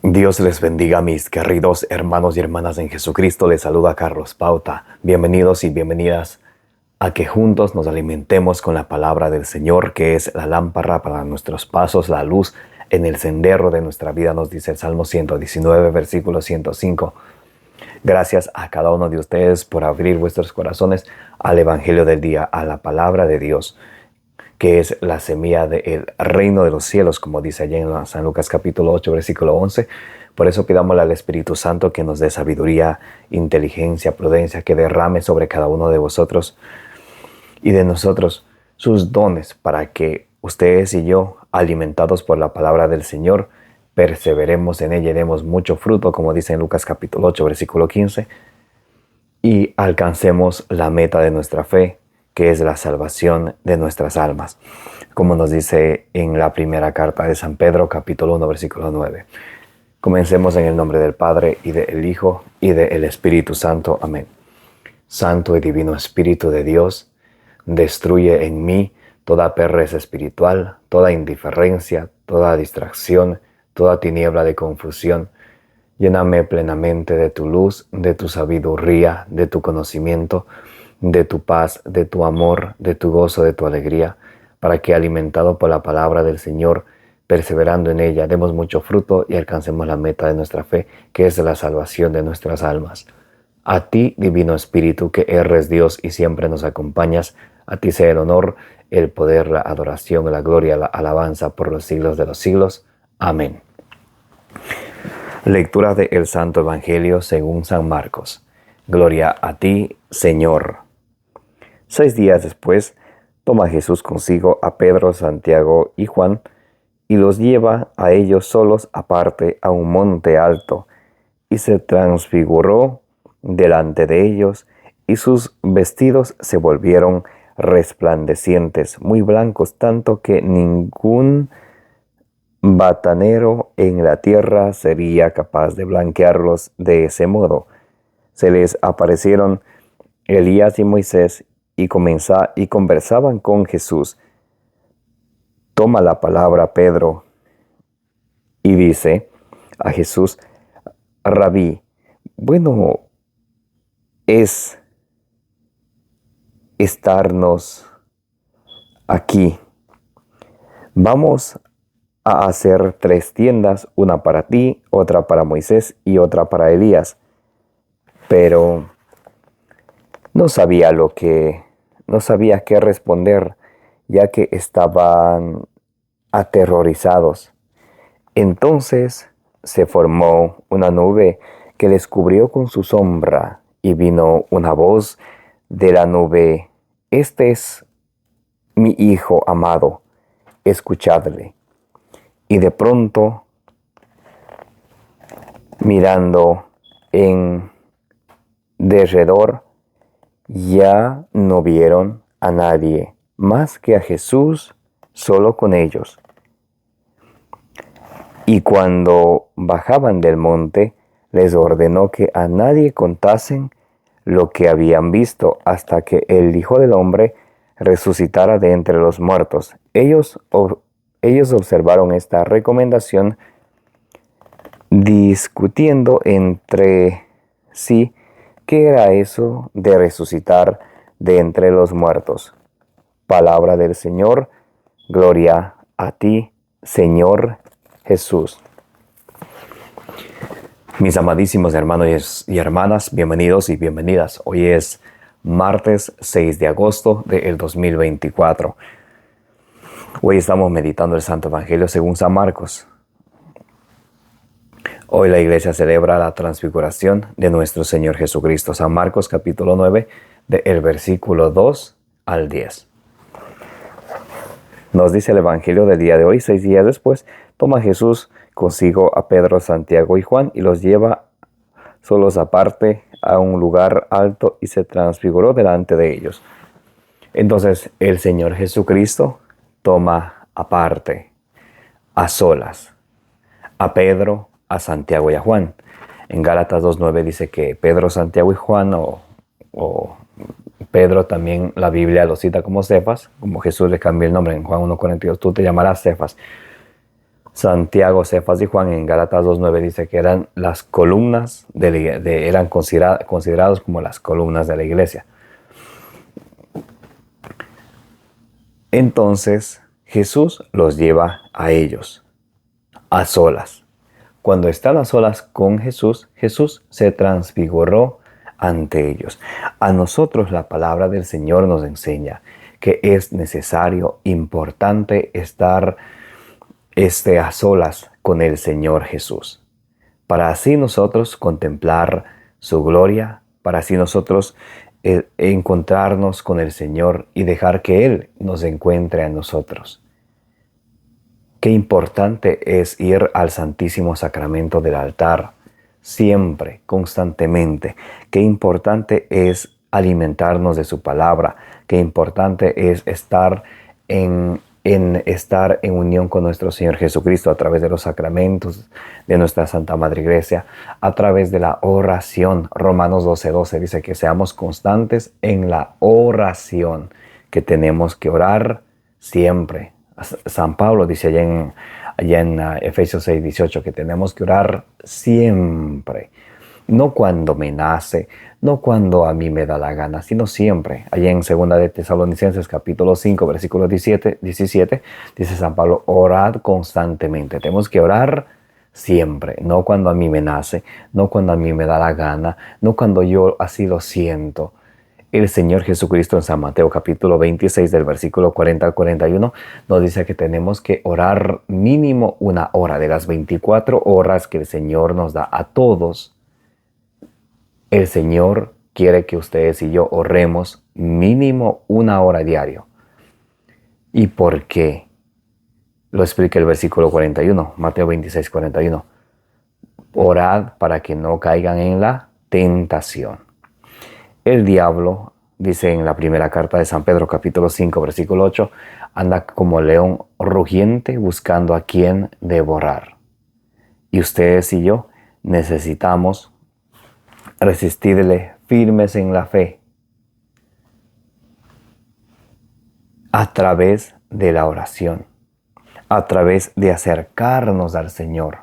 Dios les bendiga, mis queridos hermanos y hermanas en Jesucristo. Les saluda Carlos Pauta. Bienvenidos y bienvenidas a que juntos nos alimentemos con la palabra del Señor, que es la lámpara para nuestros pasos, la luz en el sendero de nuestra vida, nos dice el Salmo 119, versículo 105. Gracias a cada uno de ustedes por abrir vuestros corazones al Evangelio del día, a la palabra de Dios, que es la semilla del reino de los cielos, como dice allá en San Lucas capítulo 8, versículo 11. Por eso pidámosle al Espíritu Santo que nos dé sabiduría, inteligencia, prudencia, que derrame sobre cada uno de vosotros y de nosotros sus dones, para que ustedes y yo, alimentados por la palabra del Señor, perseveremos en ella y demos mucho fruto, como dice en Lucas capítulo 8, versículo 15, y alcancemos la meta de nuestra fe, que es la salvación de nuestras almas, como nos dice en la primera carta de San Pedro, capítulo 1, versículo 9. Comencemos en el nombre del Padre, y del Hijo, y del Espíritu Santo. Amén. Santo y divino Espíritu de Dios, destruye en mí toda pereza espiritual, toda indiferencia, toda distracción, toda tiniebla de confusión. Lléname plenamente de tu luz, de tu sabiduría, de tu conocimiento, de tu paz, de tu amor, de tu gozo, de tu alegría, para que, alimentado por la palabra del Señor, perseverando en ella, demos mucho fruto y alcancemos la meta de nuestra fe, que es la salvación de nuestras almas. A ti, Divino Espíritu, que eres Dios y siempre nos acompañas, a ti sea el honor, el poder, la adoración, la gloria, la alabanza por los siglos de los siglos. Amén. Lectura del Santo Evangelio según San Marcos. Gloria a ti, Señor. 6 días después, toma Jesús consigo a Pedro, Santiago y Juan, y los lleva a ellos solos aparte a un monte alto, y se transfiguró delante de ellos, y sus vestidos se volvieron resplandecientes, muy blancos, tanto que ningún batanero en la tierra sería capaz de blanquearlos de ese modo. Se les aparecieron Elías y Moisés y conversaban con Jesús. Toma la palabra Pedro y dice a Jesús: Rabí, bueno es estarnos aquí. Vamos a hacer 3 tiendas, una para ti, otra para Moisés y otra para Elías. Pero no sabía qué responder, ya que estaban aterrorizados. Entonces se formó una nube que les cubrió con su sombra, y vino una voz de la nube: Este es mi Hijo amado, escuchadle. Y de pronto, mirando en derredor, ya no vieron a nadie más que a Jesús solo con ellos. Y cuando bajaban del monte, les ordenó que a nadie contasen lo que habían visto hasta que el Hijo del Hombre resucitara de entre los muertos. Ellos observaron esta recomendación, discutiendo entre sí qué era eso de resucitar de entre los muertos. Palabra del Señor. Gloria a ti, Señor Jesús. Mis amadísimos hermanos y hermanas, bienvenidos y bienvenidas. Hoy es martes 6 de agosto del 2024. Hoy estamos meditando el Santo Evangelio según San Marcos. Hoy la iglesia celebra la transfiguración de nuestro Señor Jesucristo. San Marcos capítulo 9, del versículo 2 al 10. Nos dice el Evangelio del día de hoy: 6 días después, toma Jesús consigo a Pedro, Santiago y Juan, y los lleva solos aparte a un lugar alto, y se transfiguró delante de ellos. Entonces el Señor Jesucristo toma aparte, a solas, a Pedro, a Santiago y a Juan. En Gálatas 2:9 dice que Pedro, Santiago y Juan, o Pedro también la Biblia lo cita como Cefas, como Jesús le cambió el nombre en Juan 1:42, tú te llamarás Cefas. Santiago, Cefas y Juan en Gálatas 2:9 dice que eran las columnas eran considerados como las columnas de la iglesia. Entonces Jesús los lleva a ellos a solas. Cuando están a solas con Jesús, Jesús se transfiguró ante ellos. A nosotros la palabra del Señor nos enseña que es necesario, importante estar a solas con el Señor Jesús, para así nosotros contemplar su gloria, para así nosotros encontrarnos con el Señor y dejar que Él nos encuentre a nosotros. Qué importante es ir al Santísimo Sacramento del altar, siempre, constantemente. Qué importante es alimentarnos de su palabra. Qué importante es estar en unión con nuestro Señor Jesucristo a través de los sacramentos de nuestra Santa Madre Iglesia, a través de la oración. Romanos 12:12 dice que seamos constantes en la oración, que tenemos que orar siempre. San Pablo dice allá en Efesios 6:18 que tenemos que orar siempre. No cuando me nace, no cuando a mí me da la gana, sino siempre. Allá en 2 de Tesalonicenses capítulo 5, versículo 17, dice San Pablo, orad constantemente. Tenemos que orar siempre, no cuando a mí me nace, no cuando a mí me da la gana, no cuando yo así lo siento. El Señor Jesucristo en San Mateo capítulo 26 del versículo 40 al 41 nos dice que tenemos que orar mínimo 1 hora de las 24 horas que el Señor nos da a todos. El Señor quiere que ustedes y yo oremos mínimo 1 hora diario. ¿Y por qué? Lo explica el versículo 41, Mateo 26, 41. Orad para que no caigan en la tentación. El diablo, dice en la primera carta de San Pedro, capítulo 5, versículo 8, anda como león rugiente buscando a quien devorar. Y ustedes y yo necesitamos resistirle firmes en la fe a través de la oración, a través de acercarnos al Señor,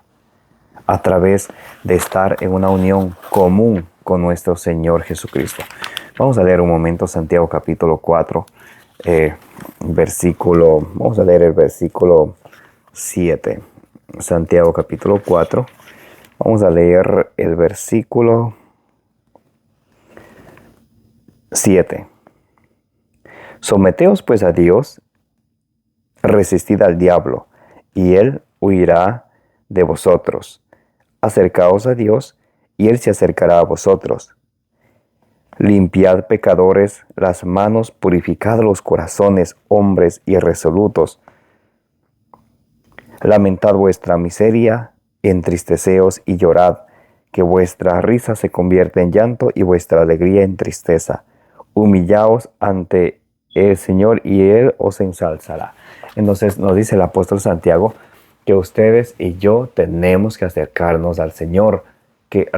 a través de estar en una unión común con nuestro Señor Jesucristo. Vamos a leer un momento Santiago capítulo 4, vamos a leer el versículo 7. Santiago capítulo 4, vamos a leer el versículo 7. Someteos pues a Dios, resistid al diablo, y él huirá de vosotros. Acercaos a Dios, y él se acercará a vosotros. Limpiad, pecadores, las manos, purificad los corazones, hombres irresolutos. Lamentad vuestra miseria, entristeceos y llorad, que vuestra risa se convierta en llanto y vuestra alegría en tristeza. Humillaos ante el Señor y Él os ensalzará. Entonces nos dice el apóstol Santiago que ustedes y yo tenemos que acercarnos al Señor, que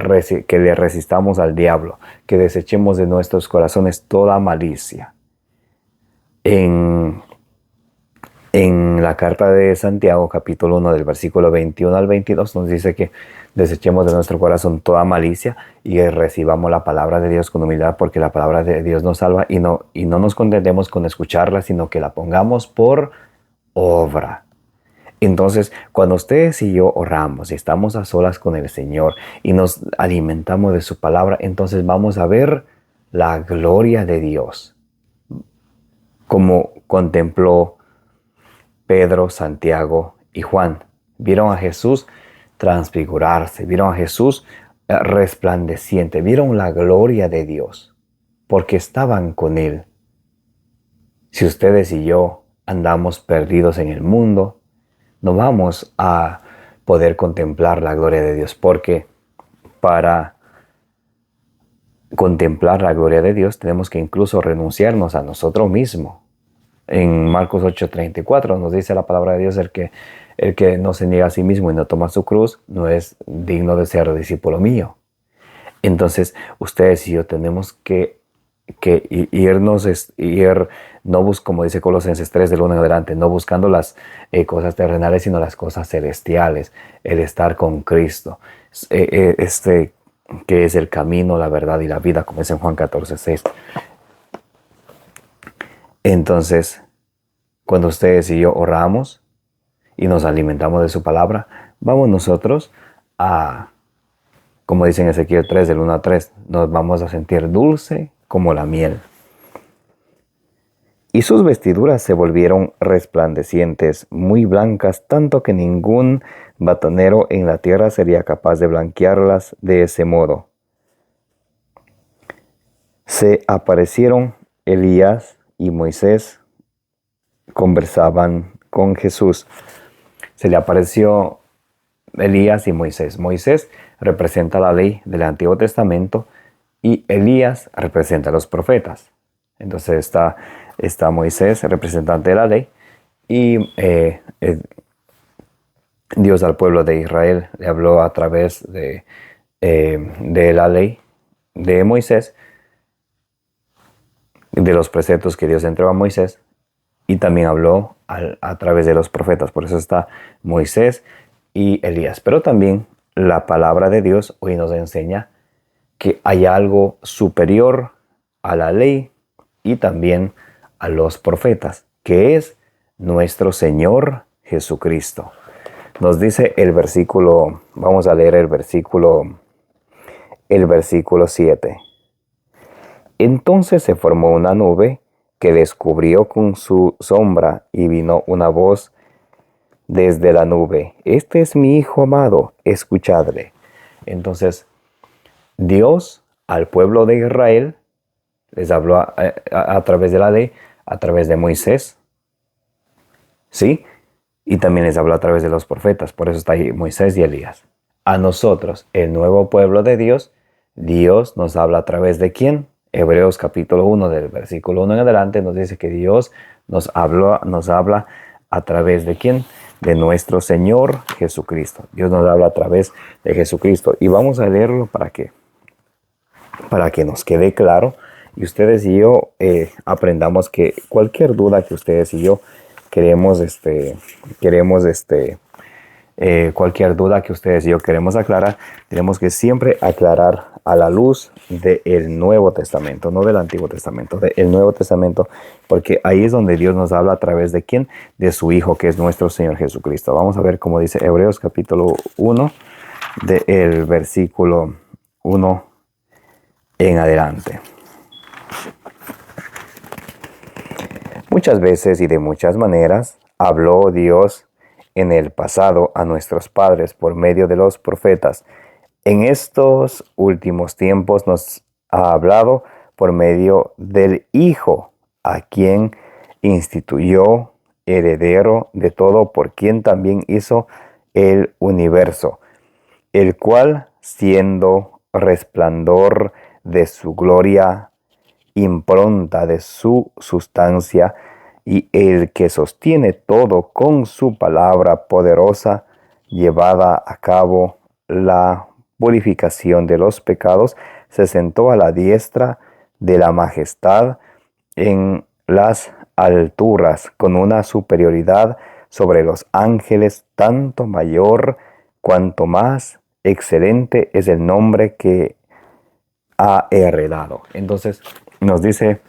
le resistamos al diablo, que desechemos de nuestros corazones toda malicia. En la carta de Santiago, capítulo 1, del versículo 21 al 22, nos dice que desechemos de nuestro corazón toda malicia y recibamos la palabra de Dios con humildad, porque la palabra de Dios nos salva y no nos contentemos con escucharla, sino que la pongamos por obra. Entonces, cuando ustedes y yo oramos y estamos a solas con el Señor y nos alimentamos de su palabra, entonces vamos a ver la gloria de Dios, como contempló Pedro, Santiago y Juan. Vieron a Jesús transfigurarse, vieron a Jesús resplandeciente, vieron la gloria de Dios, porque estaban con Él. Si ustedes y yo andamos perdidos en el mundo, no vamos a poder contemplar la gloria de Dios, porque para contemplar la gloria de Dios tenemos que incluso renunciarnos a nosotros mismos. En Marcos 8:34 nos dice la palabra de Dios, el que no se niega a sí mismo y no toma su cruz no es digno de ser discípulo mío. Entonces ustedes y yo tenemos que ir, no como dice Colosenses 3 del 1 en adelante, no buscando las cosas terrenales, sino las cosas celestiales, el estar con Cristo, que es el camino, la verdad y la vida, como dice en Juan 14:6. Entonces, cuando ustedes y yo oramos y nos alimentamos de su palabra, vamos nosotros a, como dice en Ezequiel 3 del 1 a 3, nos vamos a sentir dulce como la miel. Y sus vestiduras se volvieron resplandecientes, muy blancas, tanto que ningún batonero en la tierra sería capaz de blanquearlas de ese modo. Se aparecieron Elías y Moisés, conversaban con Jesús. Se le apareció Elías y Moisés. Moisés representa la ley del Antiguo Testamento y Elías representa a los profetas. Entonces está Moisés, representante de la ley, y Dios al pueblo de Israel le habló a través de la ley de Moisés, de los preceptos que Dios entregó a Moisés, y también habló a través de los profetas. Por eso está Moisés y Elías. Pero también la palabra de Dios hoy nos enseña que hay algo superior a la ley y también a los profetas, que es nuestro Señor Jesucristo. Nos dice el versículo, vamos a leer el versículo 7. Entonces se formó una nube que descubrió con su sombra y vino una voz desde la nube: este es mi Hijo amado, escuchadle. Entonces Dios al pueblo de Israel les habló a través de la ley, a través de Moisés, ¿sí? Y también les habló a través de los profetas. Por eso está ahí Moisés y Elías. A nosotros, el nuevo pueblo de Dios, Dios nos habla a través de ¿quién? Hebreos capítulo 1 del versículo 1 en adelante nos dice que Dios nos habla a través de ¿quién? De nuestro Señor Jesucristo. Dios nos habla a través de Jesucristo. Y vamos a leerlo para que nos quede claro y ustedes y yo aprendamos que cualquier duda que ustedes y yo cualquier duda que ustedes y yo queremos aclarar, tenemos que siempre aclarar a la luz del Nuevo Testamento, no del Antiguo Testamento, del Nuevo Testamento, porque ahí es donde Dios nos habla a través de ¿quién? De su Hijo, que es nuestro Señor Jesucristo. Vamos a ver cómo dice Hebreos capítulo 1, del versículo 1 en adelante. Muchas veces y de muchas maneras habló Dios en el pasado a nuestros padres por medio de los profetas. En estos últimos tiempos nos ha hablado por medio del Hijo, a quien instituyó heredero de todo, por quien también hizo el universo, el cual, siendo resplandor de su gloria, impronta de su sustancia, y el que sostiene todo con su palabra poderosa, llevada a cabo la purificación de los pecados, se sentó a la diestra de la majestad en las alturas, con una superioridad sobre los ángeles, tanto mayor cuanto más excelente es el nombre que ha heredado. Entonces nos dice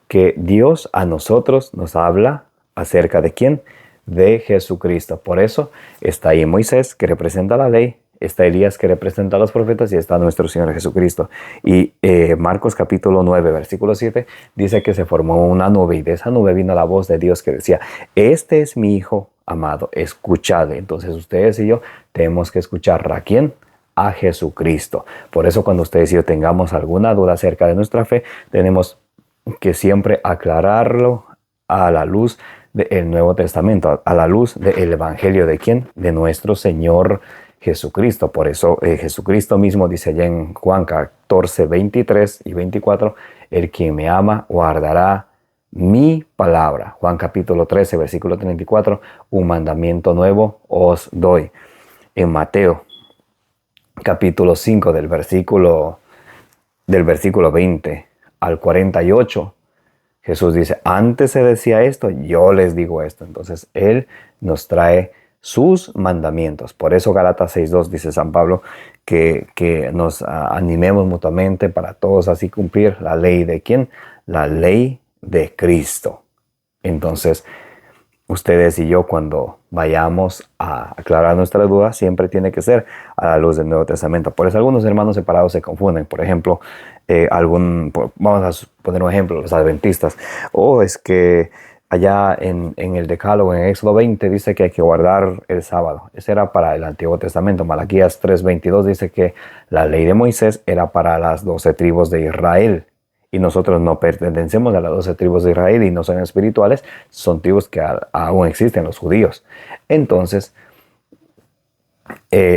que Dios a nosotros nos habla acerca de ¿quién? De Jesucristo. Por eso está ahí Moisés, que representa la ley, está Elías, que representa a los profetas, y está nuestro Señor Jesucristo. Y Marcos capítulo 9, versículo 7, dice que se formó una nube, y de esa nube vino la voz de Dios que decía: este es mi Hijo amado, escuchadle. Entonces ustedes y yo tenemos que escuchar ¿a quién? A Jesucristo. Por eso cuando ustedes y yo tengamos alguna duda acerca de nuestra fe, tenemos que siempre aclararlo a la luz del Nuevo Testamento, a la luz del Evangelio de ¿quién? De nuestro Señor Jesucristo. Por eso Jesucristo mismo dice allá en Juan 14, 23 y 24, el que me ama guardará mi palabra. Juan capítulo 13, versículo 34, un mandamiento nuevo os doy. En Mateo capítulo 5 del versículo 20 al 48, Jesús dice, antes se decía esto, yo les digo esto. Entonces, Él nos trae sus mandamientos. Por eso Gálatas 6:2 dice San Pablo que nos animemos mutuamente para todos así cumplir la ley de ¿quién? La ley de Cristo. Entonces, ustedes y yo cuando vayamos a aclarar nuestras dudas, siempre tiene que ser a la luz del Nuevo Testamento. Por eso algunos hermanos separados se confunden. Por ejemplo, vamos a poner un ejemplo, los adventistas. Es que allá en el Decálogo, en Éxodo 20, dice que hay que guardar el sábado. Ese era para el Antiguo Testamento. Malaquías 3:22 dice que la ley de Moisés era para las 12 tribus de Israel. Y nosotros no pertenecemos a las 12 tribus de Israel y no son espirituales, son tribus que aún existen, los judíos. Entonces,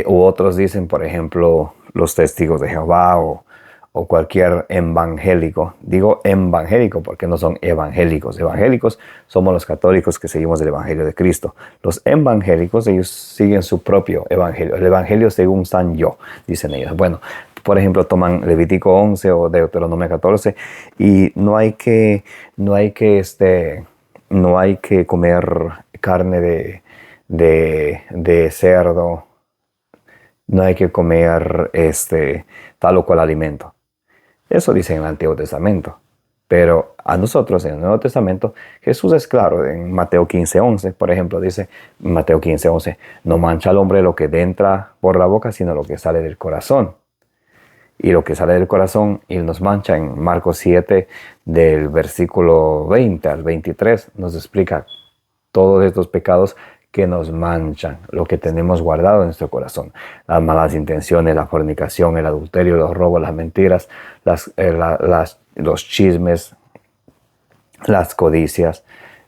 u otros dicen, por ejemplo, los testigos de Jehová o cualquier evangélico. Digo evangélico porque no son evangélicos. Evangélicos somos los católicos que seguimos el Evangelio de Cristo. Los evangélicos, ellos siguen su propio evangelio. El Evangelio según San Yo, dicen ellos. Bueno, por ejemplo, toman Levítico 11 o Deuteronomio 14 y no hay que comer carne de cerdo, no hay que comer tal o cual alimento. Eso dice en el Antiguo Testamento. Pero a nosotros en el Nuevo Testamento, Jesús es claro. En Mateo 15:11, por ejemplo, dice Mateo 15:11, no mancha al hombre lo que entra por la boca, sino lo que sale del corazón. Y lo que sale del corazón y nos mancha. En Marcos 7, del versículo 20 al 23, nos explica todos estos pecados que nos manchan, lo que tenemos guardado en nuestro corazón. Las malas intenciones, la fornicación, el adulterio, los robos, las mentiras, los chismes, las codicias,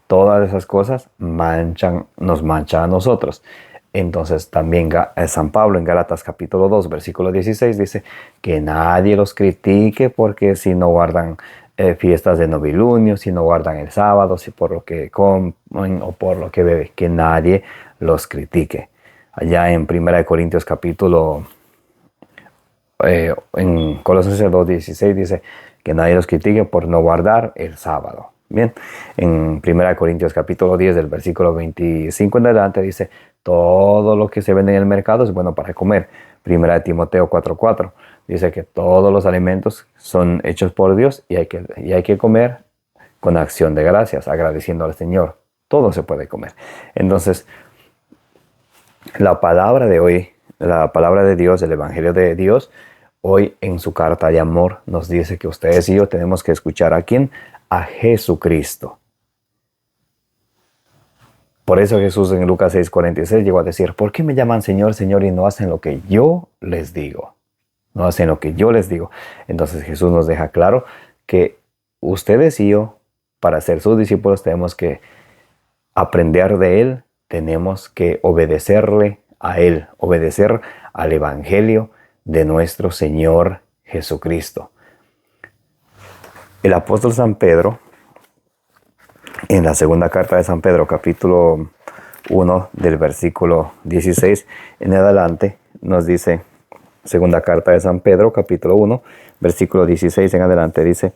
todas esas cosas nos manchan a nosotros. Entonces también San Pablo en Gálatas capítulo 2, versículo 16 dice que nadie los critique porque si no guardan fiestas de novilunio, si no guardan el sábado, si por lo que comen o por lo que beben, que nadie los critique. Allá en 1 Corintios capítulo, en Colosenses 2:16 dice que nadie los critique por no guardar el sábado. Bien, en 1 Corintios capítulo 10 del versículo 25 en adelante dice todo lo que se vende en el mercado es bueno para comer. 1 Timoteo 4:4 dice que todos los alimentos son hechos por Dios y hay que comer con acción de gracias, agradeciendo al Señor. Todo se puede comer. Entonces, la palabra de hoy, la palabra de Dios, el Evangelio de Dios, hoy en su carta de amor nos dice que ustedes y yo tenemos que escuchar ¿a quién? A Jesucristo. Por eso Jesús en Lucas 6:46 llegó a decir, ¿por qué me llaman Señor, Señor y no hacen lo que yo les digo? No hacen lo que yo les digo. Entonces Jesús nos deja claro que ustedes y yo, para ser sus discípulos, tenemos que aprender de Él, tenemos que obedecerle a Él, obedecer al Evangelio de nuestro Señor Jesucristo. El apóstol San Pedro, en la segunda carta de San Pedro, capítulo 1, del versículo 16 en adelante, nos dice, segunda carta de San Pedro, capítulo 1, versículo 16 en adelante, dice,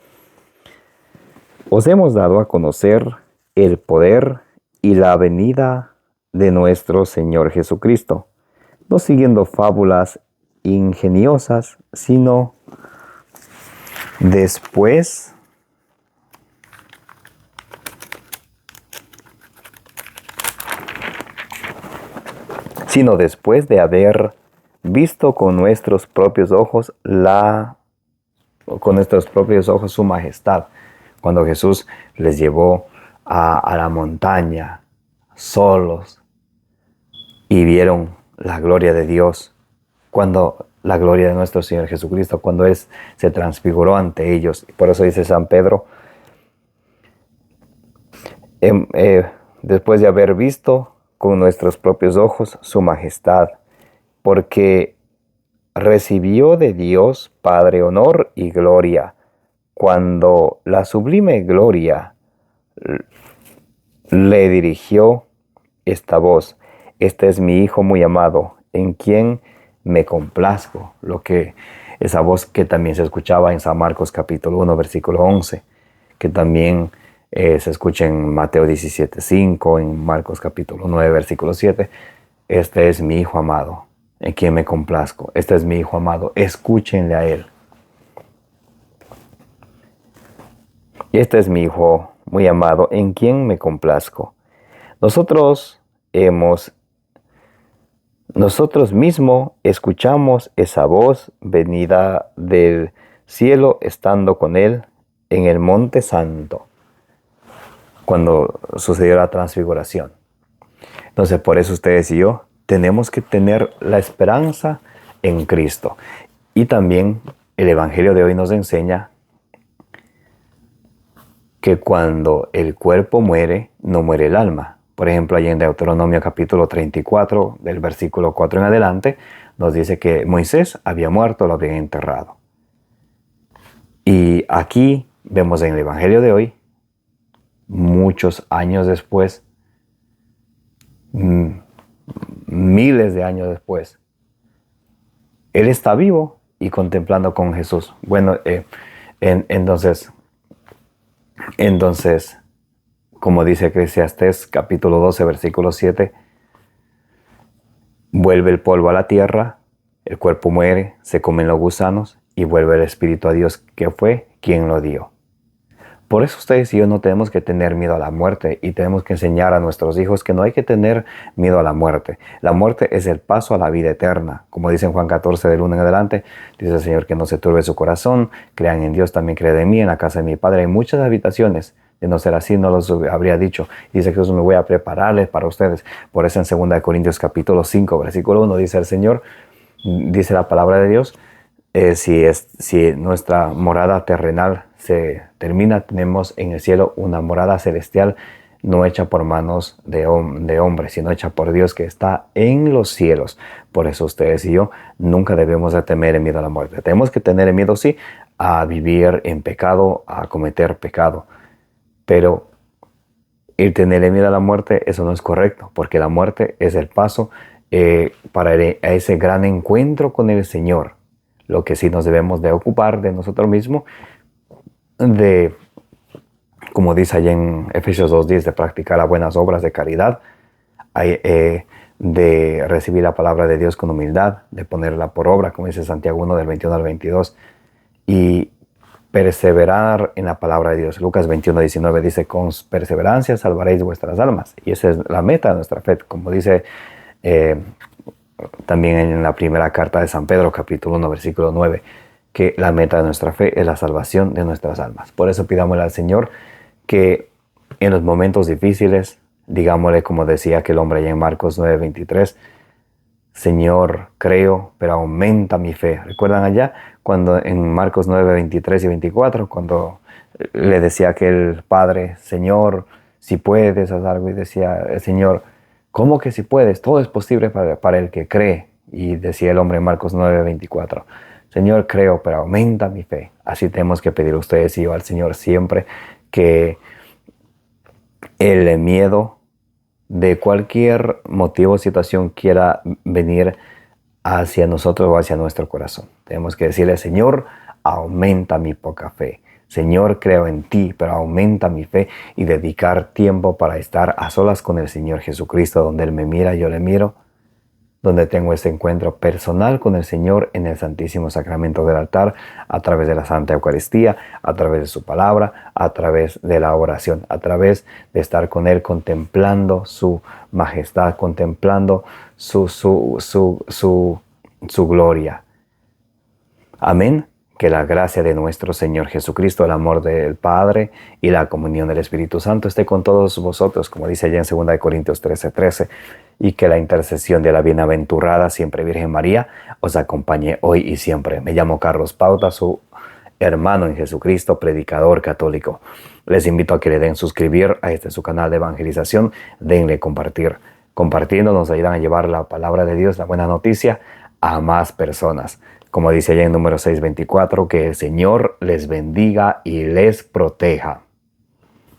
os hemos dado a conocer el poder y la venida de nuestro Señor Jesucristo, no siguiendo fábulas ingeniosas, sino después de haber visto con nuestros propios ojos su majestad. Cuando Jesús les llevó a la montaña solos y vieron la gloria de Dios, cuando la gloria de nuestro Señor Jesucristo, cuando Él se transfiguró ante ellos. Por eso dice San Pedro, después de haber visto con nuestros propios ojos su majestad, porque recibió de Dios Padre honor y gloria, cuando la sublime gloria le dirigió esta voz, este es mi Hijo muy amado, en quien me complazco. Lo que esa voz que también se escuchaba en San Marcos capítulo 1, versículo 11, que también se escucha en Mateo 17:5, en Marcos capítulo 9, versículo 7. Este es mi Hijo amado, en quien me complazco. Este es mi Hijo amado, escúchenle a Él. Y este es mi Hijo muy amado, en quien me complazco. Nosotros mismos escuchamos esa voz venida del cielo, estando con Él en el Monte Santo, cuando sucedió la transfiguración. Entonces, por eso ustedes y yo tenemos que tener la esperanza en Cristo. Y también el Evangelio de hoy nos enseña que cuando el cuerpo muere, no muere el alma. Por ejemplo, allí en Deuteronomio capítulo 34, del versículo 4 en adelante, nos dice que Moisés había muerto, lo habían enterrado. Y aquí vemos en el Evangelio de hoy, muchos años después, miles de años después, Él está vivo y contemplando con Jesús. Bueno, entonces, como dice Eclesiastés capítulo 12, versículo 7, vuelve el polvo a la tierra, el cuerpo muere, se comen los gusanos y vuelve el espíritu a Dios, que fue quien lo dio. Por eso ustedes y yo no tenemos que tener miedo a la muerte, y tenemos que enseñar a nuestros hijos que no hay que tener miedo a la muerte. La muerte es el paso a la vida eterna. Como dice en Juan 14, del 1 en adelante, dice el Señor que no se turbe su corazón, crean en Dios, también crean en mí, en la casa de mi Padre hay muchas habitaciones. De no ser así, no los habría dicho. Dice Jesús, me voy a prepararles para ustedes. Por eso en 2 Corintios capítulo 5, versículo 1, dice el Señor, dice la palabra de Dios, si nuestra morada terrenal se termina, tenemos en el cielo una morada celestial, no hecha por manos de hombres, sino hecha por Dios que está en los cielos. Por eso ustedes y yo nunca debemos de temer miedo a la muerte. Tenemos que tener miedo, sí, a vivir en pecado, a cometer pecado. Pero el tener miedo a la muerte, eso no es correcto, porque la muerte es el paso para ese gran encuentro con el Señor. Lo que sí nos debemos de ocupar de nosotros mismos, como dice allá en Efesios 2:10, de practicar las buenas obras de caridad, de recibir la palabra de Dios con humildad, de ponerla por obra, como dice Santiago 1, del 21 al 22, y perseverar en la palabra de Dios. Lucas 21:19 dice, con perseverancia salvaréis vuestras almas. Y esa es la meta de nuestra fe, como dice también en la primera carta de San Pedro, capítulo 1, versículo 9, que la meta de nuestra fe es la salvación de nuestras almas. Por eso pidámosle al Señor que en los momentos difíciles, digámosle como decía aquel hombre allá en Marcos 9:23, Señor, creo, pero aumenta mi fe. ¿Recuerdan allá cuando en Marcos 9:23 y 24, cuando le decía aquel padre, Señor, si puedes, haz algo? Y decía el Señor, ¿cómo que si puedes? Todo es posible para el que cree. Y decía el hombre en Marcos 9:24, Señor, creo, pero aumenta mi fe. Así tenemos que pedir ustedes y yo al Señor siempre, que el miedo de cualquier motivo o situación quiera venir hacia nosotros o hacia nuestro corazón. Tenemos que decirle, Señor, aumenta mi poca fe. Señor, creo en ti, pero aumenta mi fe, y dedicar tiempo para estar a solas con el Señor Jesucristo, donde Él me mira, yo le miro, donde tengo ese encuentro personal con el Señor en el Santísimo Sacramento del altar, a través de la Santa Eucaristía, a través de su palabra, a través de la oración, a través de estar con Él contemplando su majestad, contemplando su gloria. Amén. Que la gracia de nuestro Señor Jesucristo, el amor del Padre y la comunión del Espíritu Santo esté con todos vosotros, como dice allá en 2 Corintios 13:13, y que la intercesión de la bienaventurada siempre Virgen María os acompañe hoy y siempre. Me llamo Carlos Pauta, su hermano en Jesucristo, predicador católico. Les invito a que le den suscribir a su canal de evangelización, denle compartir. Compartiendo nos ayudan a llevar la palabra de Dios, la buena noticia, a más personas. Como dice allá en número 6:24, que el Señor les bendiga y les proteja.